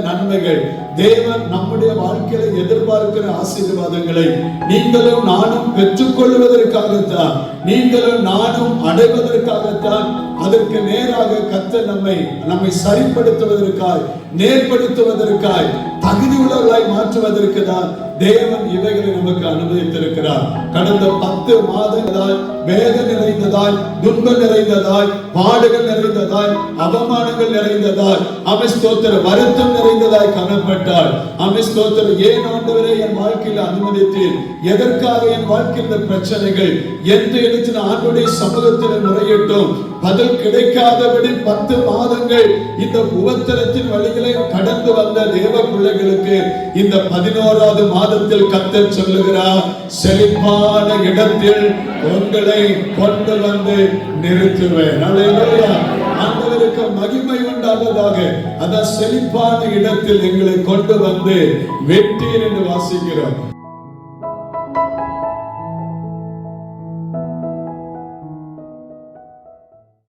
நன்மைகள், தேவன் நம்முடைய வாழ்க்கையில எதிர்பார்க்கிற ஆசீர்வாதங்களை நீங்களும் நானும் பெற்றுக் கொள்வதற்காகத்தான், நீங்களும் நானும் அடைவதற்காகத்தான், அதற்கு நேராக கர்த்தர் நம்மை சரிப்படுத்துவதற்காய், நேர்படுத்துவதற்காய், தகுதி உள்ளவர்களாய் மாற்றுவதற்கு தான் தேவன் இவைகளை நமக்கு அனுமதித்திருக்கிறார். கடந்த 10 மாதங்களாய் வேதனை நிறைந்ததாய், துன்பம் நிறைந்ததாய், பாடுகள் நிறைந்ததாய், அவமானங்கள் நிறைந்ததாய், ஸ்தோத்திரம், வருத்தம் நிறைந்ததாய் காணப்பட்டால், ஸ்தோத்திரம், ஏன் ஆண்டவரே என் வாழ்க்கையில் அனுமதித்தீர், எதற்காக என் வாழ்க்கையில் இந்த பிரச்சனைகள் என்று எழுதின ஆண்டுடைய சமூகத்தில் முறையிட்டோம். பதில் கிடைக்காதபடி 10 மாதங்கள் இந்த உபத்திரத்தின் வழிகளை கடந்து வந்த தேவ பிள்ளைகளுக்கு இந்த 11வது மாதத்தில் கர்த்தர் சொல்லுகிறார், செழிப்பான இடத்தில் உங்களை கொண்டு வந்து நிறுத்துவேன். அல்லேலூயா. ஆண்டவருக்கு மகிமை உண்டாவதாக. அந்த செழிப்பான இடத்தில் எங்களை கொண்டு வந்து வெட்டீர் என்று வாசிக்கிறோம்.